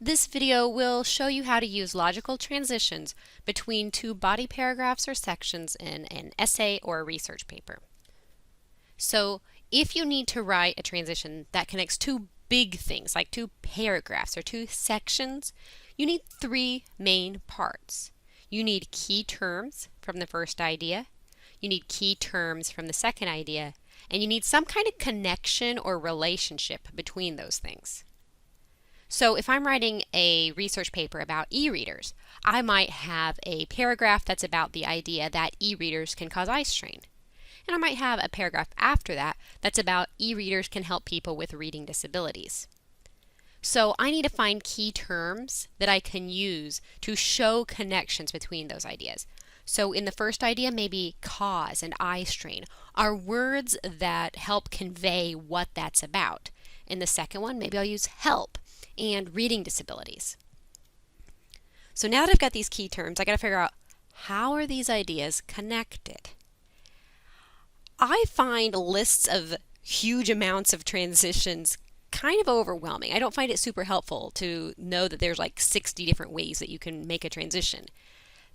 This video will show you how to use logical transitions between two body paragraphs or sections in an essay or a research paper. So if you need to write a transition that connects two big things, like two paragraphs or two sections, you need three main parts. You need key terms from the first idea, you need key terms from the second idea, and you need some kind of connection or relationship between those things. So if I'm writing a research paper about e-readers, I might have a paragraph that's about the idea that e-readers can cause eye strain. And I might have a paragraph after that that's about e-readers can help people with reading disabilities. So I need to find key terms that I can use to show connections between those ideas. So in the first idea, maybe cause and eye strain are words that help convey what that's about. In the second one, maybe I'll use help and reading disabilities. So now that I've got these key terms, I got to figure out how are these ideas connected. I find lists of huge amounts of transitions kind of overwhelming. I don't find it super helpful to know that there's like 60 different ways that you can make a transition.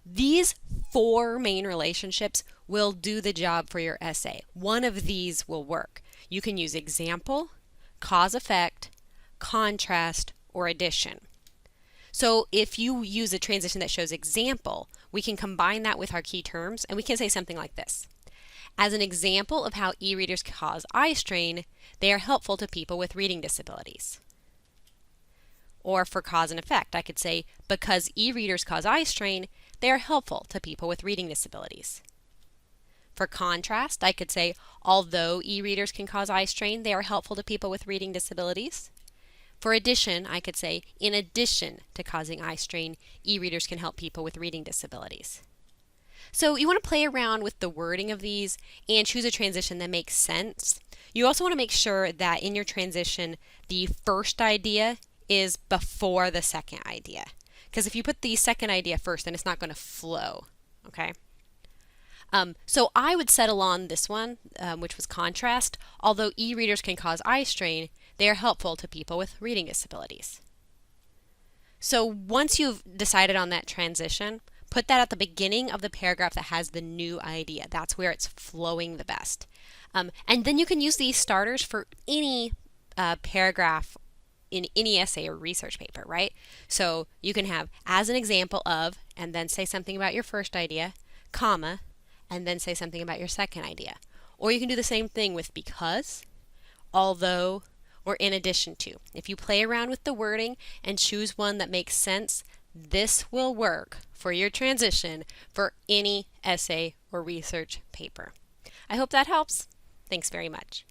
These four main relationships will do the job for your essay. One of these will work. You can use example, cause-effect, contrast, or addition. So if you use a transition that shows example, we can combine that with our key terms and we can say something like this. As an example of how e-readers cause eye strain, they are helpful to people with reading disabilities. Or for cause and effect, I could say, because e-readers cause eye strain, they are helpful to people with reading disabilities. For contrast, I could say, although e-readers can cause eye strain, they are helpful to people with reading disabilities. For addition, I could say, in addition to causing eye strain, e-readers can help people with reading disabilities. So you want to play around with the wording of these and choose a transition that makes sense. You also want to make sure that in your transition, the first idea is before the second idea. Because if you put the second idea first, then it's not going to flow, okay? So I would settle on this one, which was contrast. Although e-readers can cause eye strain, they are helpful to people with reading disabilities. So once you've decided on that transition, put that at the beginning of the paragraph that has the new idea. That's where it's flowing the best. And then you can use these starters for any paragraph in any essay or research paper, right? So you can have as an example of, and then say something about your first idea, comma, and then say something about your second idea. Or you can do the same thing with because, although, or in addition to. If you play around with the wording and choose one that makes sense, this will work for your transition for any essay or research paper. I hope that helps. Thanks very much.